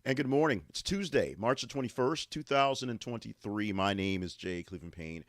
And good morning. It's Tuesday, March the 21st, 2023. My name is Jay Cleveland Payne,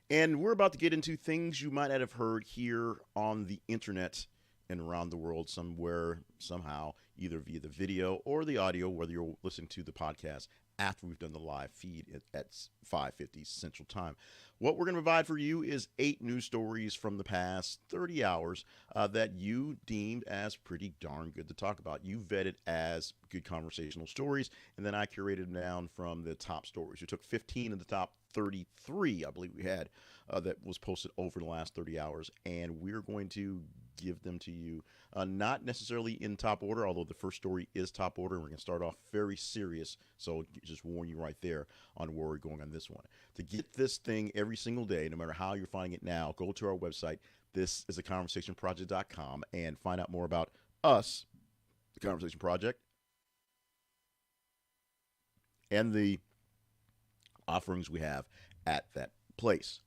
and we're about to get into things you might not have heard here on the internet and around the world somewhere, somehow, either via the video or the audio, whether you're listening to the podcast after we've done the live feed at 5:50 Central Time. What we're going to provide for you is 8 news stories from the past 30 hours that you deemed as pretty darn good to talk about. You vetted as good conversational stories, and then I curated them down from the top stories. We took 15 of the top 33, I believe we had, that was posted over the last 30 hours, and we're going to give them to you, not necessarily in top order, although the first story is top order. We're going to start off very serious, so just warn you right there on where we're going on this one. To get this thing every single day, no matter how you're finding it now, go to our website. This is a conversationproject.com and find out more about us, the Conversation Project, and the offerings we have at that place.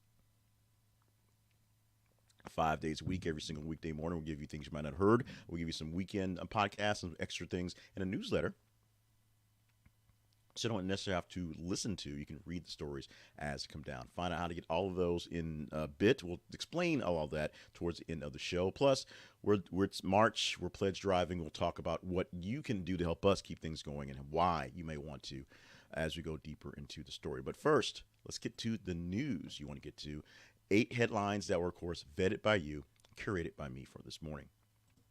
5 days a week, every single weekday morning. We'll give you things you might not have heard. We'll give you some weekend podcasts and extra things and a newsletter. So you don't necessarily have to listen to. You can read the stories as they come down. Find out how to get all of those in a bit. We'll explain all of that towards the end of the show. Plus, it's March. We're pledge driving. We'll talk about what you can do to help us keep things going and why you may want to as we go deeper into the story. But first, let's get to the news you want to get to. 8 headlines that were, of course, vetted by you, curated by me for this morning.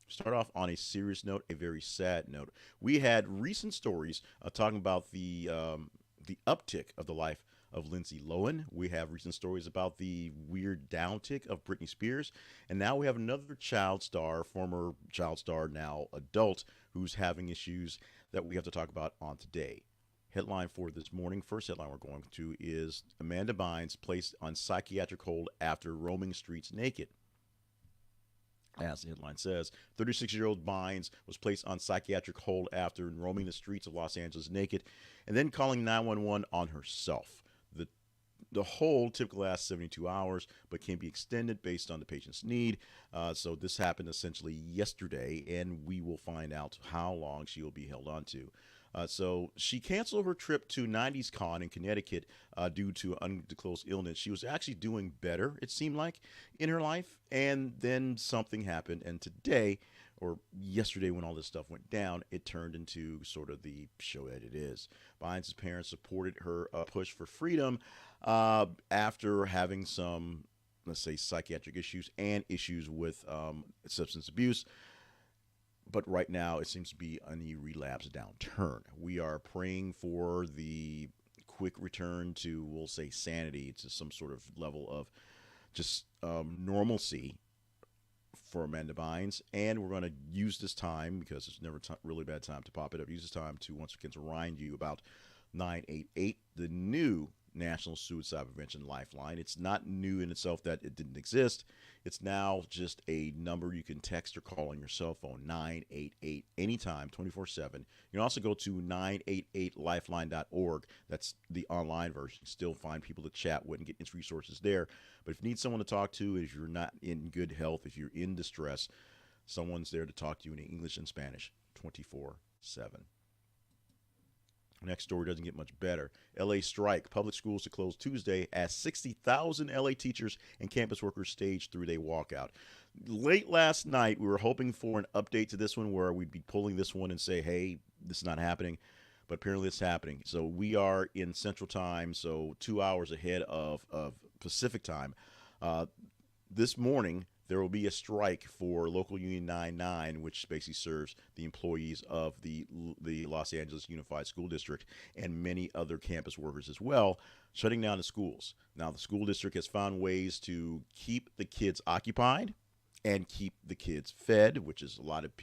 Start off on a serious note, a very sad note. We had recent stories talking about the uptick of the life of Lindsay Lohan. We have recent stories about the weird downtick of Britney Spears, and now we have another child star, former child star, now adult, who's having issues that we have to talk about on today. Headline for this morning, first headline we're going to is Amanda Bynes placed on psychiatric hold after roaming streets naked. As the headline says, 36-year-old Bynes was placed on psychiatric hold after roaming the streets of Los Angeles naked and then calling 911 on herself. The hold typically lasts 72 hours, but can be extended based on the patient's need. So this happened essentially yesterday, and we will find out how long she will be held on to. So she canceled her trip to 90s Con in Connecticut due to undisclosed illness. She was actually doing better, it seemed like, in her life. And then something happened. And today, or yesterday when all this stuff went down, it turned into sort of the show that it is. Bynes' parents supported her push for freedom after having some, let's say, psychiatric issues and issues with substance abuse. But right now, it seems to be on a relapse downturn. We are praying for the quick return to, we'll say, sanity, to some sort of level of just normalcy for Amanda Bynes. And we're going to use this time, because it's never really bad time to pop it up, use this time to once again to remind you about 988, the new National Suicide Prevention Lifeline. It's not new in itself that it didn't exist. It's now just a number you can text or call on your cell phone, 988, anytime, 24/7. You can also go to 988lifeline.org. That's the online version. You still find people to chat with and get its resources there. But if you need someone to talk to, if you're not in good health, if you're in distress, someone's there to talk to you in English and Spanish, 24/7. Next story doesn't get much better. LA strike. Public schools to close Tuesday as 60,000 LA teachers and campus workers stage 3-day walkout. Late last night, we were hoping for an update to this one where we'd be pulling this one and say, hey, this is not happening. But apparently it's happening. So we are in Central Time, so 2 hours ahead of Pacific Time. This morning, there will be a strike for Local Union 99, which basically serves the employees of the Los Angeles Unified School District and many other campus workers as well, shutting down the schools. Now, the school district has found ways to keep the kids occupied and keep the kids fed, which is a lot of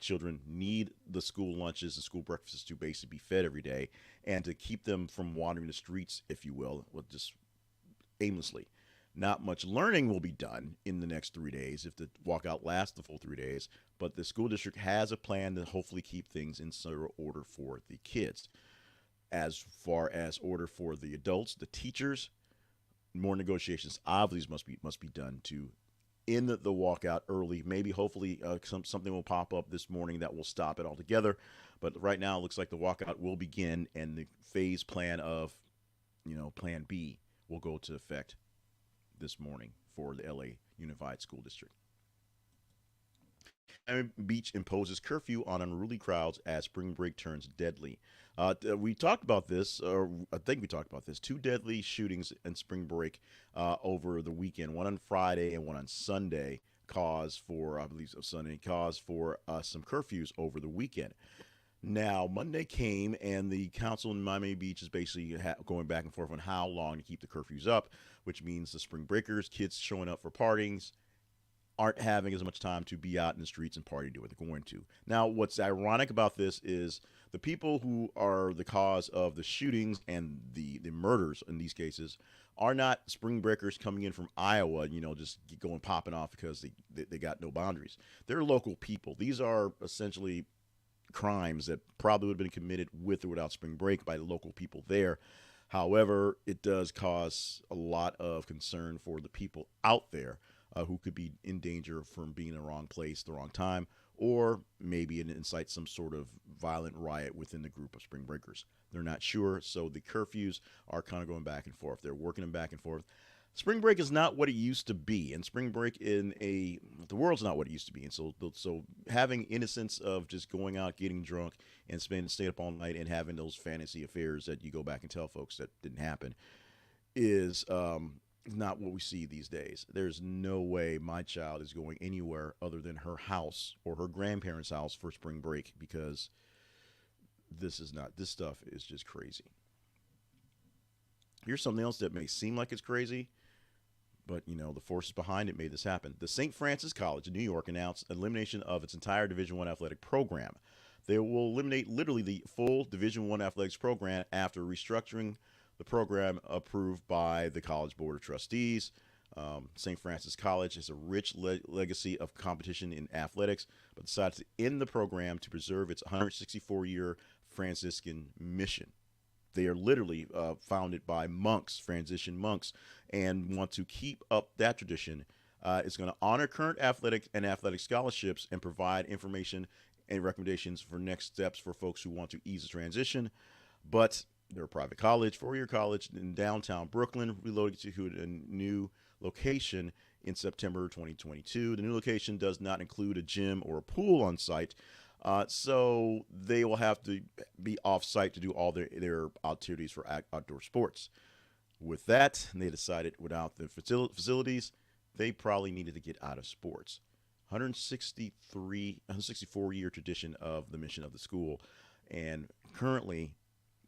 children need the school lunches and school breakfasts to basically be fed every day, and to keep them from wandering the streets, if you will, just aimlessly. Not much learning will be done in the next 3 days if the walkout lasts the full 3 days, but the school district has a plan to hopefully keep things in sort of order for the kids. As far as order for the adults, the teachers, more negotiations obviously must be done to in the walkout early. Maybe, hopefully, something will pop up this morning that will stop it altogether. But right now, it looks like the walkout will begin, and the phase plan of, Plan B will go to effect this morning for the LA Unified School District. Miami Beach imposes curfew on unruly crowds as spring break turns deadly. We talked about this, or I think we talked about this. Two deadly shootings in spring break over the weekend, one on Friday and one on Sunday, cause for, I believe, Sunday, cause for some curfews over the weekend. Now, Monday came, and the council in Miami Beach is basically going back and forth on how long to keep the curfews up, which means the spring breakers, kids showing up for partings, aren't having as much time to be out in the streets and party do what they're going to. Now, what's ironic about this is the people who are the cause of the shootings and the murders in these cases are not spring breakers coming in from Iowa, just going popping off because they got no boundaries. They're local people. These are essentially crimes that probably would have been committed with or without spring break by the local people there. However, it does cause a lot of concern for the people out there who could be in danger from being in the wrong place, the wrong time, or maybe incite some sort of violent riot within the group of spring breakers. They're not sure, so the curfews are kind of going back and forth. They're working them back and forth. Spring break is not what it used to be, and spring break the world's not what it used to be. And so having innocence of just going out, getting drunk, and staying up all night and having those fantasy affairs that you go back and tell folks that didn't happen is not what we see these days. There's no way my child is going anywhere other than her house or her grandparents' house for spring break, because this stuff is just crazy. Here's something else that may seem like it's crazy, but the forces behind it made this happen. The St. Francis College in New York announced elimination of its entire Division I athletic program. They will eliminate literally the full Division I athletics program after restructuring the program approved by the College Board of Trustees. St. Francis College has a rich legacy of competition in athletics, but decided to end the program to preserve its 164-year Franciscan mission. They are literally founded by monks, Franciscan monks, and want to keep up that tradition. It's going to honor current athletic scholarships and provide information and recommendations for next steps for folks who want to ease the transition. But they're a private college, four-year college in downtown Brooklyn, relocated to a new location in September 2022. The new location does not include a gym or a pool on site, so they will have to be off-site to do all their activities for outdoor sports. With that, they decided without the facilities, they probably needed to get out of sports. 164-year tradition of the mission of the school, and currently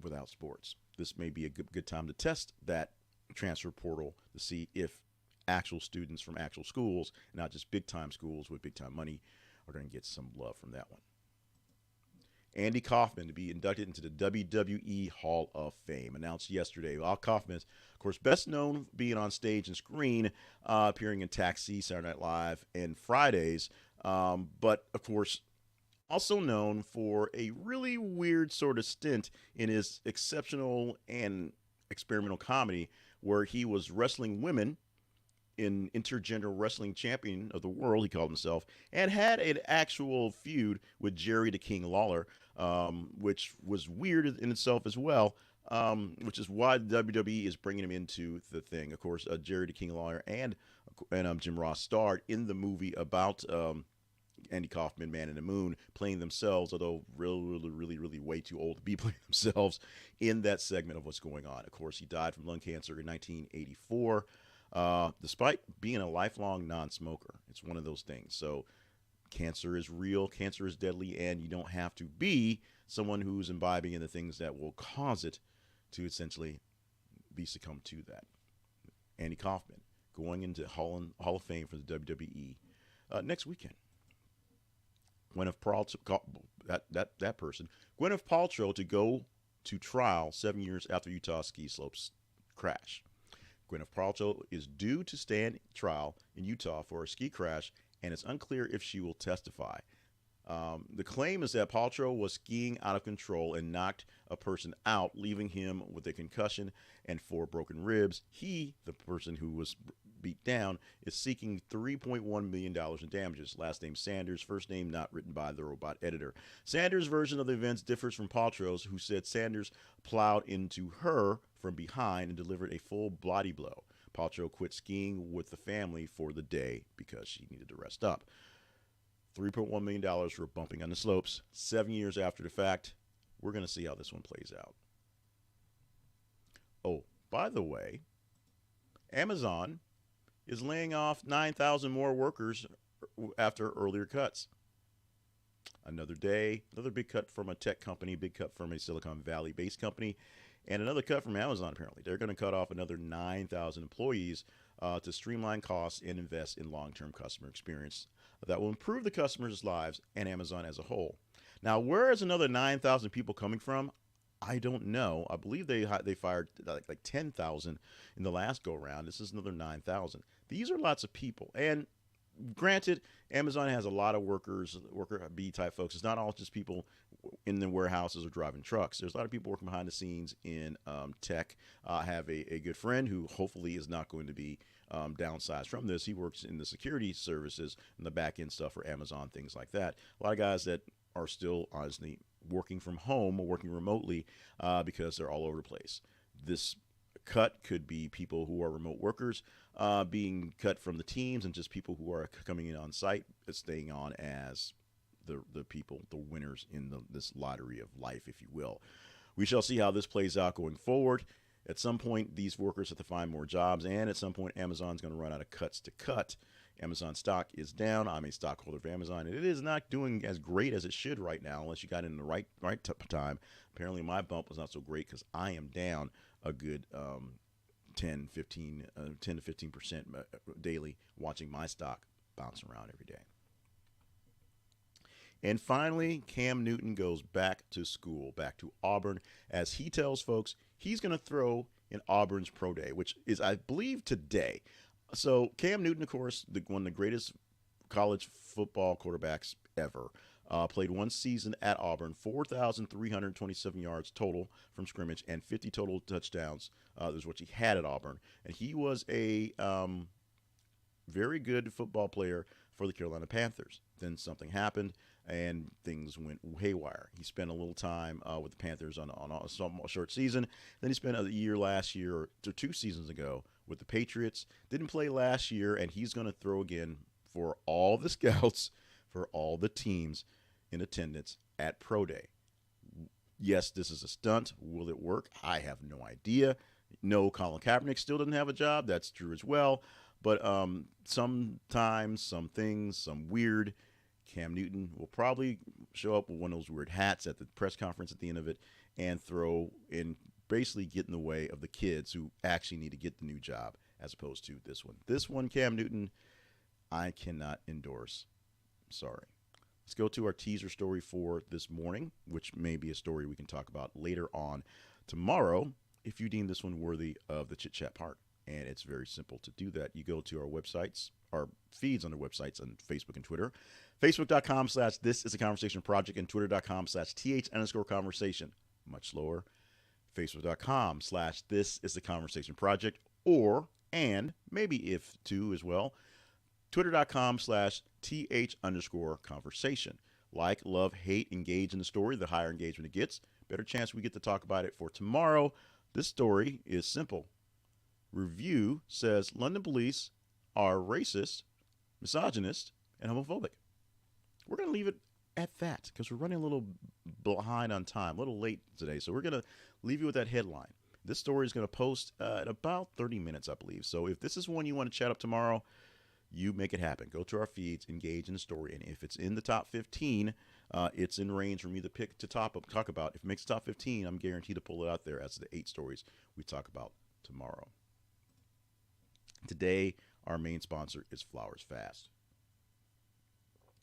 without sports. This may be a good time to test that transfer portal to see if actual students from actual schools, not just big-time schools with big-time money, are going to get some love from that one. Andy Kaufman to be inducted into the WWE Hall of Fame, announced yesterday. Al Kaufman is, of course, best known for being on stage and screen, appearing in Taxi, Saturday Night Live, and Fridays, but, of course, also known for a really weird sort of stint in his exceptional and experimental comedy, where he was wrestling women in intergender wrestling champion of the world, he called himself, and had an actual feud with Jerry the King Lawler, which was weird in itself as well, which is why the WWE is bringing him into the thing. Of course, Jerry the King Lawler and Jim Ross starred in the movie about Andy Kaufman, Man in the Moon, playing themselves, although really way too old to be playing themselves in that segment of what's going on. Of course, he died from lung cancer in 1984, despite being a lifelong non-smoker. It's one of those things. So cancer is real, cancer is deadly, and you don't have to be someone who's imbibing in the things that will cause it to essentially be succumb to that. Andy Kaufman going into Hall of Fame for the WWE next weekend. Gwyneth Paltrow, Gwyneth Paltrow to go to trial 7 years after Utah ski slopes crash. Gwyneth Paltrow is due to stand trial in Utah for a ski crash, and it's unclear if she will testify. The claim is that Paltrow was skiing out of control and knocked a person out, leaving him with a concussion and 4 broken ribs. The person who was beat down, is seeking $3.1 million in damages. Last name Sanders, first name not written by the robot editor. Sanders' version of the events differs from Paltrow's, who said Sanders plowed into her from behind and delivered a full body blow. Paltrow quit skiing with the family for the day because she needed to rest up. $3.1 million for bumping on the slopes. 7 years after the fact, we're going to see how this one plays out. Oh, by the way, Amazon is laying off 9,000 more workers after earlier cuts. Another day, another big cut from a tech company, big cut from a Silicon Valley-based company, and another cut from Amazon, apparently. They're going to cut off another 9,000 employees to streamline costs and invest in long-term customer experience that will improve the customers' lives and Amazon as a whole. Now, where is another 9,000 people coming from? I don't know. I believe they fired like 10,000 in the last go-around. This is another 9,000. These are lots of people. And granted, Amazon has a lot of worker bee type folks. It's not all just people in the warehouses or driving trucks. There's a lot of people working behind the scenes in tech. I have a good friend who hopefully is not going to be downsized from this. He works in the security services and the back end stuff for Amazon, things like that. A lot of guys that are still honestly working from home or working remotely because they're all over the place. This cut could be people who are remote workers being cut from the teams, and just people who are coming in on site, staying on as the people, the winners in this lottery of life, if you will. We shall see how this plays out going forward. At some point, these workers have to find more jobs, and at some point, Amazon's going to run out of cuts to cut. Amazon stock is down. I'm a stockholder of Amazon, and it is not doing as great as it should right now unless you got in the right time. Apparently, my bump was not so great because I am down a good 10 to 15% daily, watching my stock bounce around every day. And finally, Cam Newton goes back to school, back to Auburn, as he tells folks he's going to throw in Auburn's Pro Day, which is, I believe, today. So Cam Newton, of course, one of the greatest college football quarterbacks ever, played one season at Auburn, 4,327 yards total from scrimmage and 50 total touchdowns. Is what he had at Auburn. And he was a very good football player for the Carolina Panthers. Then something happened, and things went haywire. He spent a little time with the Panthers on a short season. Then he spent a year last year, or 2 seasons ago, with the Patriots. Didn't play last year, and he's going to throw again for all the scouts, for all the teams in attendance at Pro Day. Yes, this is a stunt. Will it work? I have no idea. No, Colin Kaepernick still doesn't have a job. That's true as well. But sometimes, some things, some weird. Cam Newton will probably show up with one of those weird hats at the press conference at the end of it and throw in, basically get in the way of the kids who actually need to get the new job, as opposed to this one. This one, Cam Newton, I cannot endorse. Sorry. Let's go to our teaser story for this morning, which may be a story we can talk about later on tomorrow if you deem this one worthy of the chit chat part. And it's very simple to do that. You go to our websites, our feeds on the websites on Facebook and Twitter. Facebook.com/This Is a Conversation Project and Twitter.com/TH_conversation. Much slower. Facebook.com/This Is a Conversation Project, and maybe if to as well, Twitter.com/TH_conversation. Like, love, hate, engage in the story. The higher engagement it gets, better chance we get to talk about it for tomorrow. This story is simple. Review says London police are racist, misogynist, and homophobic. We're going to leave it at that because we're running a little behind on time, a little late today. So we're going to leave you with that headline. This story is going to post in about 30 minutes, I believe. So if this is one you want to chat up tomorrow, you make it happen. Go to our feeds, engage in the story. And if it's in the top 15, it's in range for me to pick to talk about. If it makes the top 15, I'm guaranteed to pull it out there as the 8 stories we talk about tomorrow. Today, our main sponsor is Flowers Fast.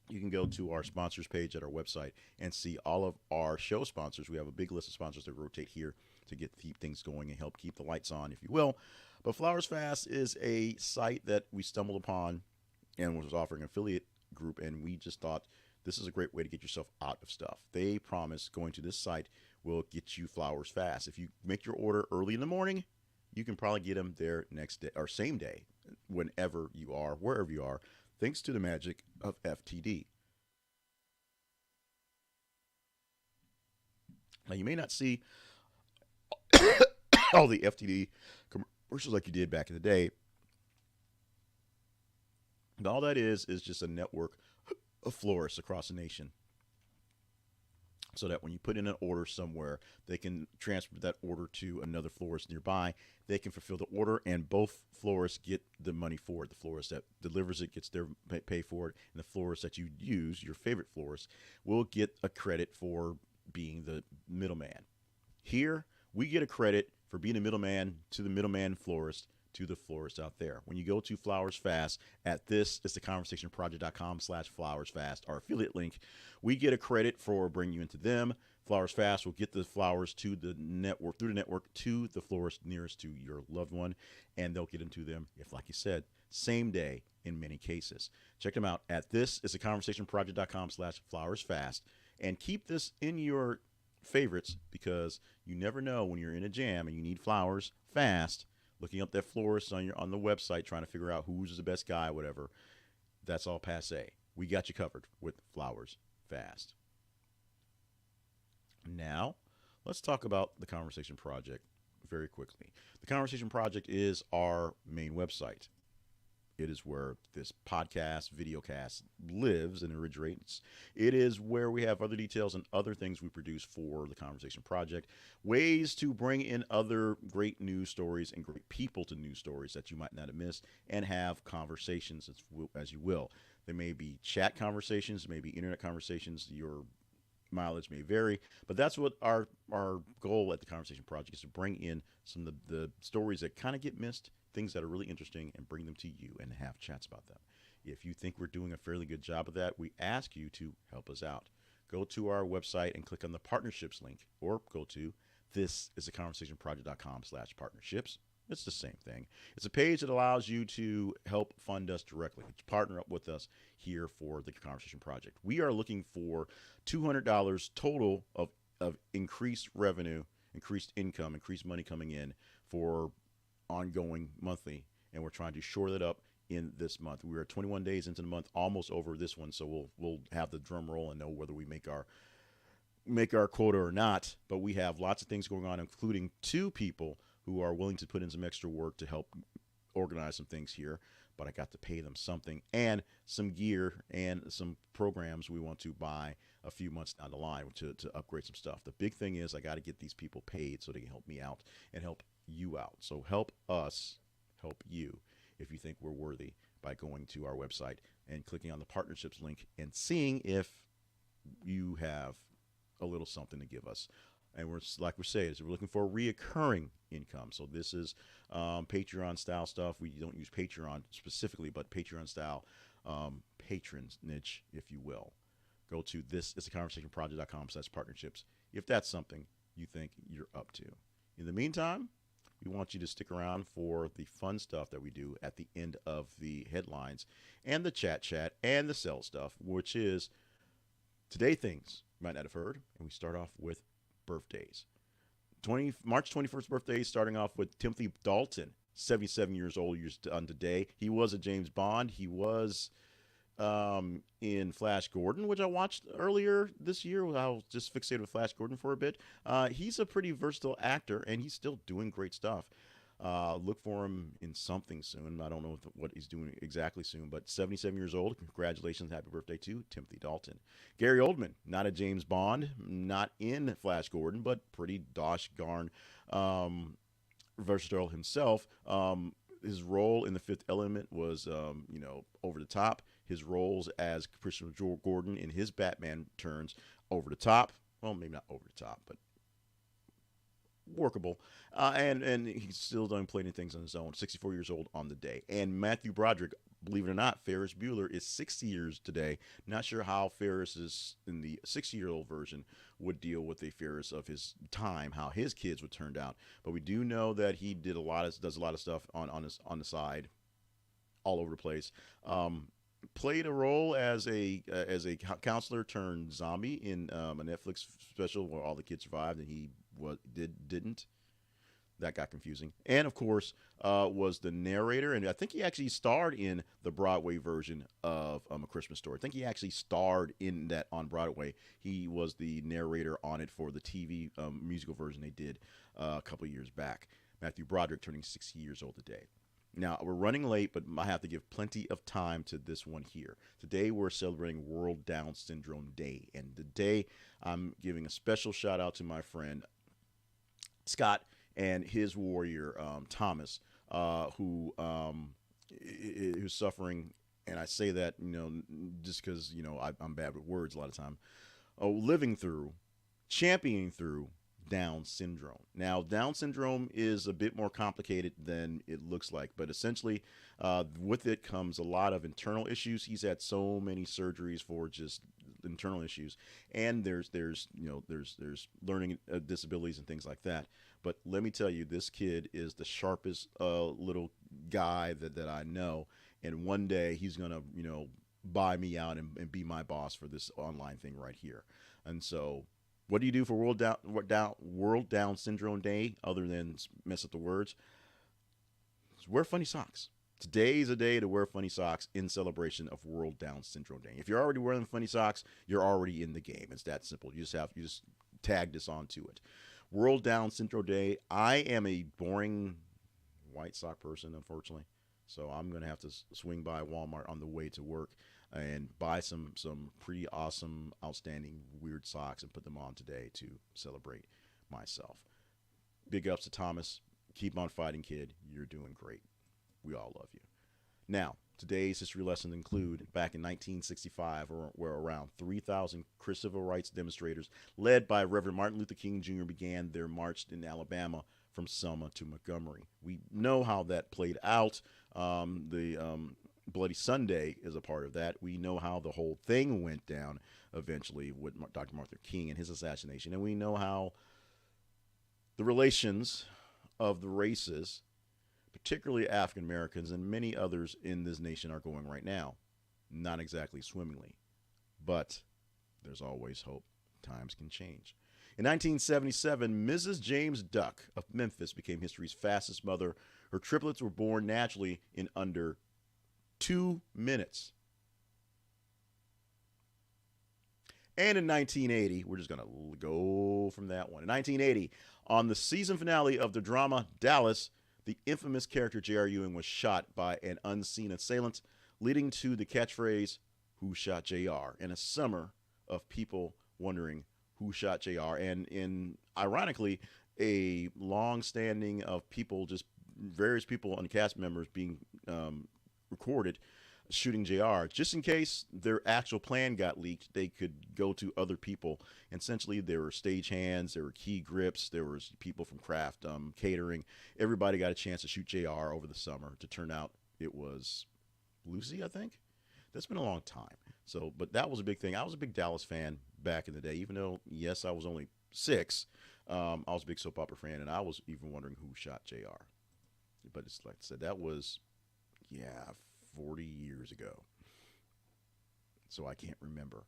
You can go to our sponsors page at our website and see all of our show sponsors. We have a big list of sponsors that rotate here to keep things going and help keep the lights on, if you will. But Flowers Fast is a site that we stumbled upon and was offering an affiliate group, and we just thought this is a great way to get yourself out of stuff. They promise going to this site will get you flowers fast. If you make your order early in the morning, you can probably get them there next day or same day whenever you are, wherever you are, thanks to the magic of FTD. Now, you may not see all the FTD commercials like you did back in the day, but all that is just a network of florists across the nation, so that when you put in an order somewhere, they can transfer that order to another florist nearby. They can fulfill the order, and both florists get the money for it. The florist that delivers it gets their pay for it, and the florist that you use, your favorite florist, will get a credit for being the middleman. Here, we get a credit for being a middleman to the middleman florist to the florist out there. When you go to Flowers Fast at this is the conversationproject.com/flowersfast, our affiliate link, we get a credit for bringing you into them. Flowers Fast will get the flowers to the network, through the network, to the florist nearest to your loved one, and they'll get them to them, if like you said, same day in many cases. Check them out at this is the conversationproject.com/flowersfast, and keep this in your favorites, because you never know when you're in a jam and you need flowers fast. Looking up that florist on the website, trying to figure out who's the best guy, whatever. That's all passe. We got you covered with Flowers Fast. Now, let's talk about the Conversation Project very quickly. The Conversation Project is our main website. It is where this podcast, videocast lives and originates. It is where we have other details and other things we produce for the Conversation Project. Ways to bring in other great news stories and great people to news stories that you might not have missed, and have conversations as you will. There may be chat conversations, maybe internet conversations. Your mileage may vary, but that's what our goal at the Conversation Project is, to bring in some of the stories that kind of get missed, things that are really interesting, and bring them to you and have chats about them. If you think we're doing a fairly good job of that, we ask you to help us out. Go to our website and click on the partnerships link, or go to thisistheconversationproject.com/partnerships. It's the same thing. It's a page that allows you to help fund us directly, to partner up with us here for the Conversation Project. We are looking for $200 total of increased revenue, increased income, increased money coming in for ongoing monthly, and we're trying to shore that up in this month. We are 21 days into the month, almost over this one, so we'll have the drum roll and know whether we make our quota or not. But we have lots of things going on, including 2 people who are willing to put in some extra work to help organize some things here, but I got to pay them something, and some gear and some programs we want to buy a few months down the line to upgrade some stuff. The big thing is I got to get these people paid so they can help me out and help you out. So help us help you if you think we're worthy, by going to our website and clicking on the partnerships link and seeing if you have a little something to give us. And we're saying, we're looking for reoccurring income. So this is Patreon style stuff. We don't use Patreon specifically, but Patreon style patronage, if you will. Go to thisistheconversationproject.com/partnerships if that's something you think you're up to. In the meantime, we want you to stick around for the fun stuff that we do at the end of the headlines and the chat and the sell stuff, which is Today Things you might not have heard. And we start off with birthdays. March 21st birthday, starting off with Timothy Dalton, 77 years old on today. He was a James Bond. He was in Flash Gordon, which I watched earlier this year. I was just fixated with Flash Gordon for a bit. He's a pretty versatile actor, and he's still doing great stuff. Look for him in something soon. I don't know what he's doing exactly soon, but 77 years old. Congratulations. Happy birthday to Timothy Dalton. Gary Oldman, not a James Bond, not in Flash Gordon, but pretty dosh darn versatile himself. His role in The Fifth Element was, over the top. His roles as Christopher Gordon in his Batman turns over the top. Well, maybe not over the top, but workable. And he's still done plenty of things on his own. 64 years old on the day. And Matthew Broderick, believe it or not, Ferris Bueller is 60 years today. Not sure how Ferris is in the 60-year-old version would deal with a Ferris of his time, how his kids would turn out. But we do know that he does a lot of stuff on the side, all over the place. Played a role as a counselor turned zombie in a Netflix special where all the kids survived and he didn't. That got confusing. And of course, was the narrator, and I think he actually starred in the Broadway version of A Christmas Story. I think he actually starred in that on Broadway. He was the narrator on it for the TV musical version they did a couple of years back. Matthew Broderick turning 60 years old today. Now, we're running late, but I have to give plenty of time to this one here. Today, we're celebrating World Down Syndrome Day. And today, I'm giving a special shout out to my friend Scott and his warrior, Thomas, who's suffering. And I say that, just because, I'm bad with words a lot of time. Living through, championing through Down syndrome. Now, Down syndrome is a bit more complicated than it looks like, but essentially, with it comes a lot of internal issues. He's had so many surgeries for just internal issues, and there's learning disabilities and things like that. But let me tell you, this kid is the sharpest little guy that I know, and one day he's gonna buy me out and be my boss for this online thing right here. And so, what do you do for World Down Syndrome Day other than mess up the words? Just wear funny socks. Today's a day to wear funny socks in celebration of World Down Syndrome Day. If you're already wearing funny socks, you're already in the game. It's that simple. You just tag this onto it. World Down Syndrome Day. I am a boring white sock person, unfortunately, so I'm gonna have to swing by Walmart on the way to work and buy some pretty awesome, outstanding, weird socks and put them on today to celebrate myself. Big ups to Thomas. Keep on fighting, kid. You're doing great. We all love you. Now, today's history lessons include back in 1965, where around 3,000 civil rights demonstrators led by Reverend Martin Luther King Jr. began their march in Alabama from Selma to Montgomery. We know how that played out. Bloody Sunday is a part of that. We know how the whole thing went down eventually with Dr. Martin Luther King and his assassination. And we know how the relations of the races, particularly African Americans and many others in this nation, are going right now. Not exactly swimmingly, but there's always hope. Times can change. In 1977, Mrs. James Duck of Memphis became history's fastest mother. Her triplets were born naturally in under 2 minutes. And in 1980, we're just going to go from that one. In 1980, on the season finale of the drama Dallas, the infamous character J.R. Ewing was shot by an unseen assailant, leading to the catchphrase, "Who shot J.R.?" and a summer of people wondering who shot J.R. And ironically, a long standing of people, just various people on the cast members being recorded shooting JR, just in case their actual plan got leaked. They could go to other people. And essentially, there were stagehands, there were key grips, there was people from craft catering. Everybody got a chance to shoot JR over the summer. To turn out, it was Lucy, I think. That's been a long time. So, but that was a big thing. I was a big Dallas fan back in the day, even though, yes, I was only 6. I was a big soap opera fan, and I was even wondering who shot JR. But it's like I said, that was, 40 years ago. So I can't remember.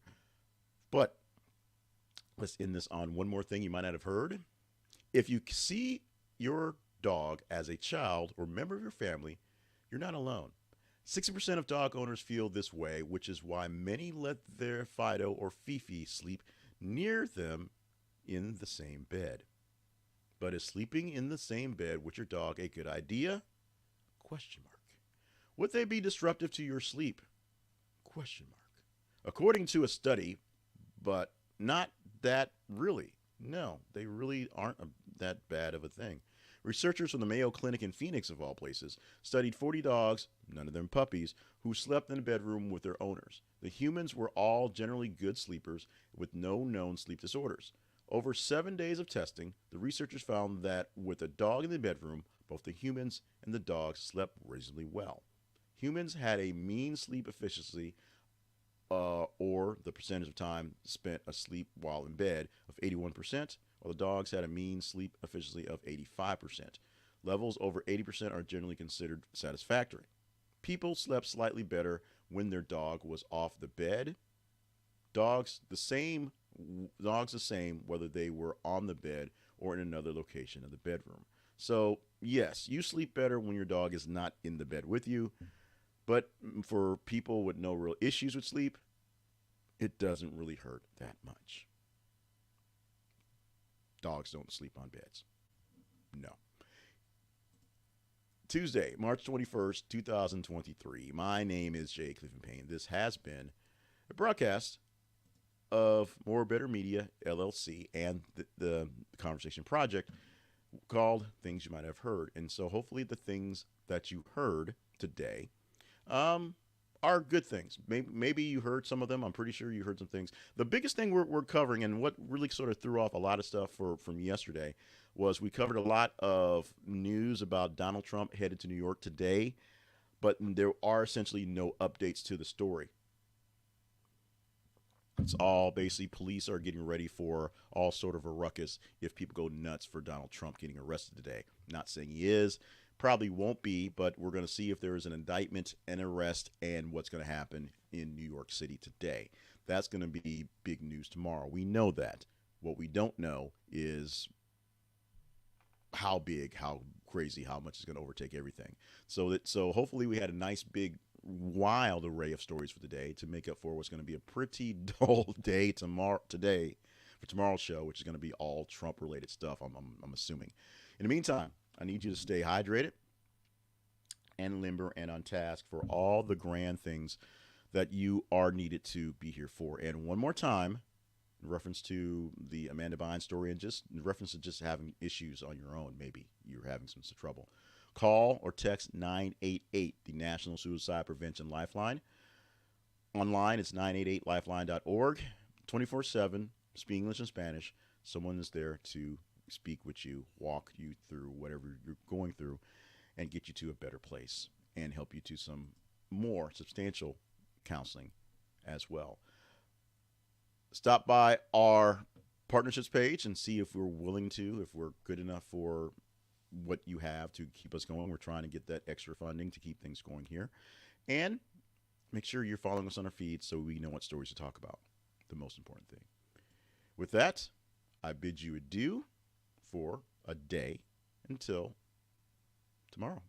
But let's end this on one more thing you might not have heard. If you see your dog as a child or member of your family, you're not alone. 60% of dog owners feel this way, which is why many let their Fido or Fifi sleep near them in the same bed. But is sleeping in the same bed with your dog a good idea? Question mark. Would they be disruptive to your sleep? Question mark. According to a study, but not that really. No, they really aren't that bad of a thing. Researchers from the Mayo Clinic in Phoenix, of all places, studied 40 dogs, none of them puppies, who slept in a bedroom with their owners. The humans were all generally good sleepers with no known sleep disorders. Over 7 days of testing, the researchers found that with a dog in the bedroom, both the humans and the dogs slept reasonably well. Humans had a mean sleep efficiency, or the percentage of time spent asleep while in bed, of 81%, while the dogs had a mean sleep efficiency of 85%. Levels over 80% are generally considered satisfactory. People slept slightly better when their dog was off the bed. Dogs the same whether they were on the bed or in another location of the bedroom. So, yes, you sleep better when your dog is not in the bed with you, but for people with no real issues with sleep, it doesn't really hurt that much. Dogs don't sleep on beds. No. Tuesday, March 21st, 2023. My name is Jay Clifton Payne. This has been a broadcast of More Better Media, LLC, and the Conversation Project called Things You Might Have Heard. And so hopefully the things that you heard today are good things. Maybe you heard some of them. I'm pretty sure you heard some things. The biggest thing we're covering, and what really sort of threw off a lot of stuff from yesterday, was we covered a lot of news about Donald Trump headed to New York today, but there are essentially no updates to the story. It's all basically police are getting ready for all sort of a ruckus if people go nuts for Donald Trump getting arrested today. Not saying he is, probably won't be, but we're going to see if there is an indictment, an arrest, and what's going to happen in New York City today. That's going to be big news tomorrow. We know that. What we don't know is how big, how crazy, how much is going to overtake everything. So hopefully we had a nice big wild array of stories for the day to make up for what's going to be a pretty dull day today for tomorrow's show, which is going to be all Trump related stuff. I'm assuming. In the meantime, I need you to stay hydrated and limber and on task for all the grand things that you are needed to be here for. And one more time, in reference to the Amanda Bynes story, and just in reference to just having issues on your own, maybe you're having some trouble. Call or text 988, the National Suicide Prevention Lifeline. Online, it's 988lifeline.org. 24/7, speak English and Spanish. Someone is there to speak with you, walk you through whatever you're going through, and get you to a better place and help you to some more substantial counseling as well. Stop by our partnerships page and see if we're willing to, if we're good enough for what you have to keep us going. We're trying to get that extra funding to keep things going here. And make sure you're following us on our feed so we know what stories to talk about. The most important thing. With that, I bid you adieu for a day until tomorrow.